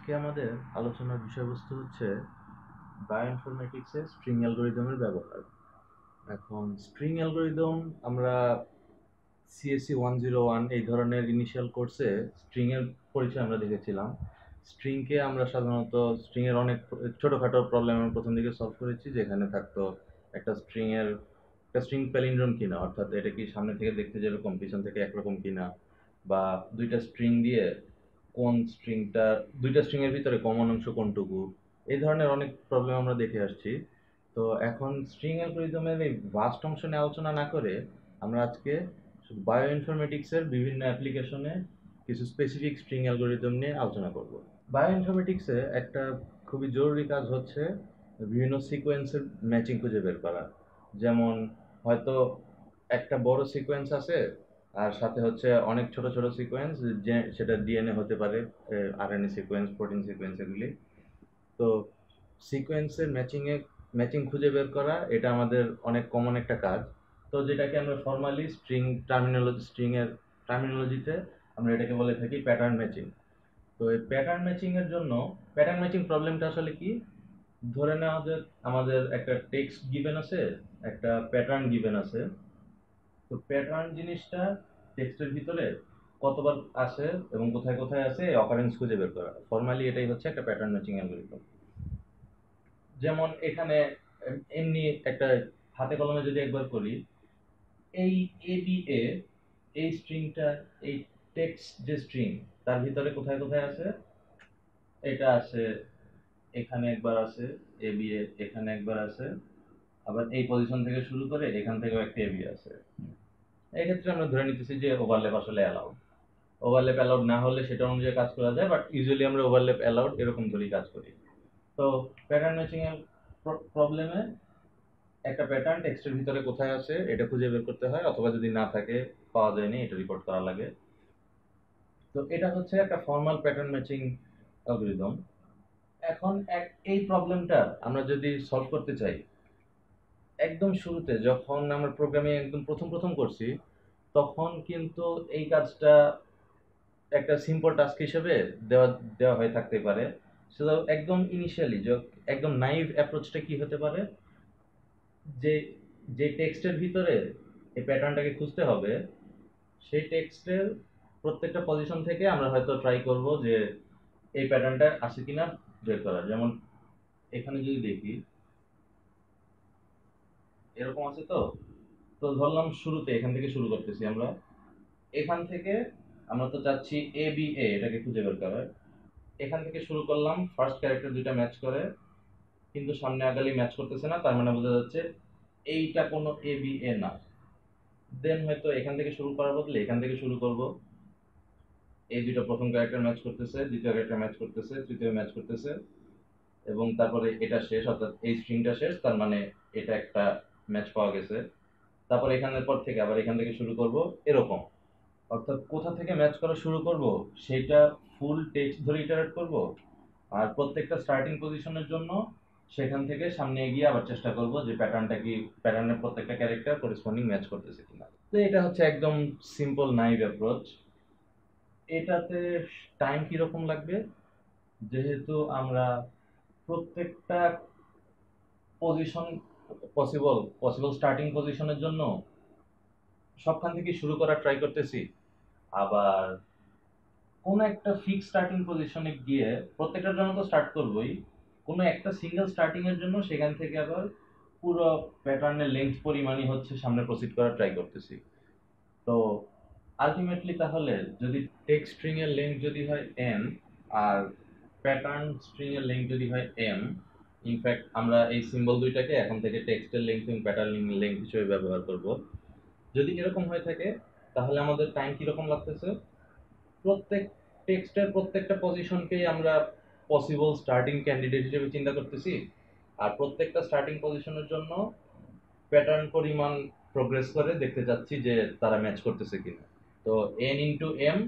আজকে আমাদের আলোচনার বিষয়বস্তু হচ্ছে বায়োইনফরমেটিক্সে স্ট্রিং অ্যালগরিদমের ব্যবহার। এখন স্ট্রিং অ্যালগরিদম আমরা সিএসসি 101 এই ধরনের ইনিশিয়াল কোর্সে স্ট্রিং এর পরিচয় আমরা দেখেছিলাম। স্ট্রিংকে আমরা সাধারণত স্ট্রিং এর অনেক ছোটখাটো প্রবলেম আমরা প্রথম দিকে সলভ করেছি, যেখানে থাকতো একটা স্ট্রিং প্যালিন্ড্রোম কিনা, অর্থাৎ এটা কি সামনে থেকে দেখতে যেরকম পিছন থেকে একরকম কিনা, বা দুইটা স্ট্রিং দিয়ে কোন স্ট্রিংটা দুইটা স্ট্রিং এর ভিতরে কমন অংশ কোনটুকু, এই ধরনের অনেক প্রবলেম আমরা দেখে আসছি। তো এখন স্ট্রিং অ্যালগরিদমের এই ভাস্ট অংশ নিয়ে আলোচনা না করে আমরা আজকে শুধু বায়োইনফরমেটিক্সের বিভিন্ন অ্যাপ্লিকেশনে কিছু স্পেসিফিক স্ট্রিং অ্যালগরিদম নিয়ে আলোচনা করব। বায়োইনফরমেটিক্সে একটা খুবই জরুরি কাজ হচ্ছে বিভিন্ন সিকোয়েন্সের ম্যাচিং খুঁজে বের করা। যেমন হয়তো একটা বড় সিকোয়েন্স আছে, আর সাথে হচ্ছে অনেক ছোট ছোট সিকোয়েন্স, যে সেটা ডিএনএ হতে পারে, আরএনএ সিকোয়েন্স, প্রোটিন সিকোয়েন্স, এগুলি। তো সিকোয়েন্সের ম্যাচিং খুঁজে বের করা এটা আমাদের অনেক কমন একটা কাজ। তো যেটাকে আমরা ফর্মালি স্ট্রিং এর টার্মিনোলজিতে আমরা এটাকে বলে থাকি প্যাটার্ন ম্যাচিং। তো এই প্যাটার্ন ম্যাচিং এর জন্য প্যাটার্ন ম্যাচিং প্রবলেমটা আসলে কি? ধরে নেওয়া যে আমাদের একটা টেক্সট গিভেন আছে, একটা প্যাটার্ন গিভেন আছে। তো প্যাটার্ন জিনিসটা টেক্সটের ভিতরে কতবার আসে এবং কোথায় কোথায় আছে অকারেন্স খুঁজে বের করা, ফর্মালি এটাই হচ্ছে একটা প্যাটার্ন ম্যাচিং অ্যালগরিদম। যেমন এখানে এমনি একটা হাতে কলমে যদি একবার করি, এই এ বি এ, এই স্ট্রিংটা, এই টেক্সট যে স্ট্রিং, তার ভিতরে কোথায় কোথায় আছে? এটা আছে, এখানে একবার আছে এ বি এ, এখানে একবার আছে, আবার এই পজিশন থেকে শুরু করে এখান থেকেও একটা এ বি আছে। এক্ষেত্রে আমরা ধরে নিতেছি যে ওভারল্যাপ আসলে অ্যালাউড। ওভারল্যাপ অ্যালাউড না হলে সেটা অনুযায়ী কাজ করা যায়, বাট ইউজুয়ালি আমরা ওভারল্যাপ অ্যালাউড এরকম ধরেই কাজ করি। তো প্যাটার্ন ম্যাচিং এর প্রবলেমে একটা প্যাটার্ন টেক্সটের ভিতরে কোথায় আছে এটা খুঁজে বের করতে হয়, অথবা যদি না থাকে, পাওয়া যায়নি, এটা রিপোর্ট করা লাগে। তো এটা হচ্ছে একটা ফর্মাল প্যাটার্ন ম্যাচিং অ্যালগরিদম। এখন এই প্রবলেমটা আমরা যদি সলভ করতে চাই, একদম শুরুতে যখন আমরা প্রোগ্রামিং একদম প্রথম প্রথম করছি, তখন কিন্তু এই কাজটা একটা সিম্পল টাস্ক হিসেবে দেওয়া দেওয়া হয়ে থাকতে পারে। সেটা একদম ইনিশিয়ালি একদম নাইভ অ্যাপ্রোচটা কি হতে পারে, যে যে টেক্সটের ভিতরে এই প্যাটার্নটাকে খুঁজতে হবে, সেই টেক্সটের প্রত্যেকটা পজিশন থেকে আমরা হয়তো ট্রাই করব যে এই প্যাটার্নটা আছে কিনা বের করার। যেমন এখানে যদি দেখি এরকম আছে। তো তো ধরলাম শুরুতে এখান থেকে শুরু করতেছি আমরা। এখান থেকে আমরা তো চাচ্ছি এ বি এ এটাকে খুঁজে বের করার। এখান থেকে শুরু করলাম, ফার্স্ট ক্যারেক্টার দুইটা ম্যাচ করে, কিন্তু সামনে আগালি ম্যাচ করতেছে না, তার মানে বোঝা যাচ্ছে এইটা কোনো এ বি এ না। দেন হয়তো এখান থেকে শুরু করার বদলে এখান থেকে শুরু করব। এই দুটো প্রথম ক্যারেক্টার ম্যাচ করতেছে, দ্বিতীয় ক্যারেক্টার ম্যাচ করতেছে, তৃতীয় ম্যাচ করতেছে, এবং তারপরে এটা শেষ, অর্থাৎ এই স্ট্রিংটা শেষ, তার মানে এটা একটা ম্যাচ পাওয়া গেছে। তারপর এখানের পর থেকে আবার এখান থেকে শুরু করব, এরকম। অর্থাৎ কোথা থেকে ম্যাচ করা শুরু করব সেটা ফুল টেক্সট ধরে ইটারেট করব, আর প্রত্যেকটা স্টার্টিং পজিশনের জন্য সেখান থেকে সামনে এগিয়ে আবার চেষ্টা করব যে প্যাটার্নের প্রত্যেকটা ক্যারেক্টার করেসপন্ডিং ম্যাচ করতেছে কিনা। তো এটা হচ্ছে একদম সিম্পল নাইভ অ্যাপ্রোচ। এটাতে টাইম কিরকম লাগবে? যেহেতু আমরা প্রত্যেকটা পজিশন পসিবল স্টার্টিং পজিশনের জন্য সবখান থেকে শুরু করার ট্রাই করতেছি, আবার কোন একটা ফিক্স স্টার্টিং পজিশনে গিয়ে প্রত্যেকটার জন্য তো স্টার্ট করবই, কোনো একটা সিঙ্গেল স্টার্টিং এর জন্য সেখান থেকে আবার পুরো প্যাটার্নের লেন্থ পরিমাণই হচ্ছে সামনে প্রসিড করার ট্রাই করতেছি। তো আলটিমেটলি তাহলে যদি টেক্সট স্ট্রিং এর লেন্থ যদি হয় n, আর প্যাটার্ন স্ট্রিং এর লেন্থ যদি হয় m, ইনফ্যাক্ট আমরা এই সিম্বল দুইটাকে এখন থেকে টেক্সটের লেন্থ এবং প্যাটার্ন লেন্থ হিসেবে ব্যবহার করব। যদি এরকম হয়ে থাকে, তাহলে আমাদের টাইম কিরকম লাগতেছে? প্রত্যেক টেক্সটের প্রত্যেকটা পজিশনকেই আমরা পসিবল স্টার্টিং ক্যান্ডিডেট হিসেবে চিন্তা করতেছি, আর প্রত্যেকটা স্টার্টিং পজিশনের জন্য প্যাটার্ন পরিমাণ প্রোগ্রেস করে দেখতে চাচ্ছি যে তারা ম্যাচ করতেছে কিনা। তো n into M,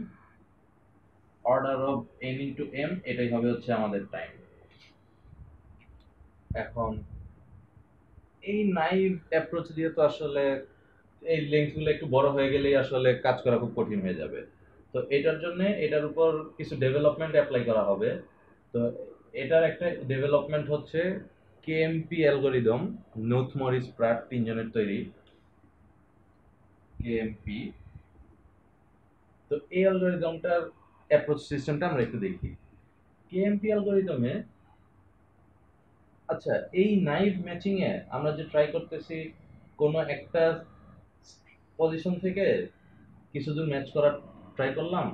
order of n into M, এটাই হবে হচ্ছে আমাদের টাইম। এখন এই নাইভ অ্যাপ্রোচ দিয়ে তো আসলে এই লেন্থগুলো একটু বড় হয়ে গেলেই আসলে কাজ করা খুব কঠিন হয়ে যাবে। তো এটার জন্য এটার উপর কিছু ডেভেলপমেন্ট অ্যাপ্লাই করা হবে। তো এটার একটা ডেভেলপমেন্ট হচ্ছে কেএমপি অ্যালগোরিদম, নোথ মরিস প্রাট তিনজনের তৈরি কেএমপি। তো এই অ্যালগোরিদমটার অ্যাপ্রোচ সিস্টেমটা আমরা একটু দেখি। কেএমপি অ্যালগোরিদমে, আচ্ছা, এই নাইভ ম্যাচিং এ আমরা যে ট্রাই করতেছি কোনো একটা পজিশন থেকে কিছু দূর ম্যাচ করার ট্রাই করলাম,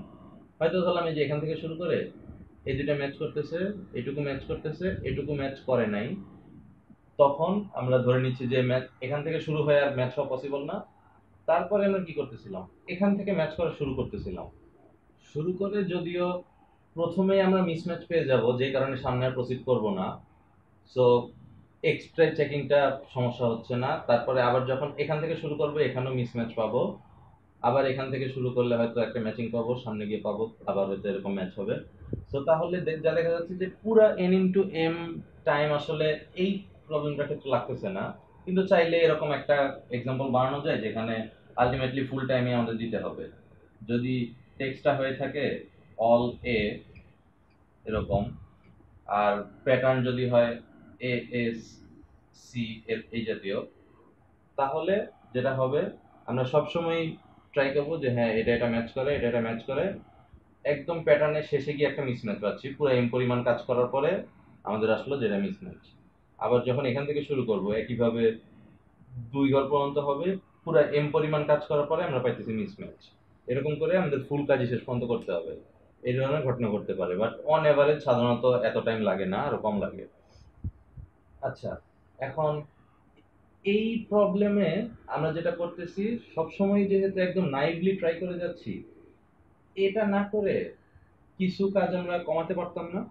হয়তো ধরলাম এই যে এখান থেকে শুরু করে এই দুইটা ম্যাচ করতেছে, এটুকু ম্যাচ করতেছে, এটুকু ম্যাচ করে নাই, তখন আমরা ধরে নিচ্ছি যে ম্যাচ এখান থেকে শুরু হয়ে আর ম্যাচ হওয়া পসিবল না। তারপরে আমরা কি করতেছিলাম, এখান থেকে ম্যাচ করা শুরু করতেছিলাম। শুরু করে যদিও প্রথমেই আমরা মিসম্যাচ পেয়ে যাব, যে কারণে সামনে আর প্রসিড করব না। সো এক্সট্রা চেকিংটা সমস্যা হচ্ছে না। তারপরে আবার যখন এখান থেকে শুরু করবো এখানেও মিসম্যাচ পাবো, আবার এখান থেকে শুরু করলে হয়তো একটা ম্যাচিং পাবো, সামনে গিয়ে পাবো আবার হয়তো এরকম ম্যাচ হবে। তো তাহলে যা দেখা যাচ্ছে যে পুরা এন ইনটু এম টাইম আসলে এই প্রবলেমটার ক্ষেত্রে লাগতেছে না। কিন্তু চাইলে এরকম একটা এক্সাম্পল বানানো যায় যেখানে আলটিমেটলি ফুল টাইমই আমাদের দিতে হবে। যদি টেক্সটটা হয়ে থাকে অল এ এরকম, আর প্যাটার্ন যদি হয় এ এস সি এই জাতীয়, তাহলে যেটা হবে আমরা সবসময় ট্রাই করবো যে হ্যাঁ এটা এটা ম্যাচ করে, এটা এটা ম্যাচ করে। একদম প্যাটার্নের শেষে গিয়ে একটা মিসম্যাচ পাচ্ছি, পুরো এম পরিমাণ কাজ করার পরে আমাদের আসলো যেটা মিসম্যাচ। আবার যখন এখান থেকে শুরু করব একইভাবে 2 ঘর পর্যন্ত হবে, পুরো এম পরিমাণ কাজ করার পরে আমরা পাইতেছি মিসম্যাচ। এরকম করে আমাদের ফুল কাজই শেষ পর্যন্ত করতে হবে। এই ধরনের ঘটনা ঘটতে পারে, বাট অন এভারেজ সাধারণত এত টাইম লাগে না, আরো কম লাগে। আচ্ছা, এখন এই প্রবলেমে আমরা যেটা করতেছি সবসময় যেহেতু একদম নাইভলি ট্রাই করে যাচ্ছি, এটা না করে কিছু কাজ আমরা কমাতে পারতাম না?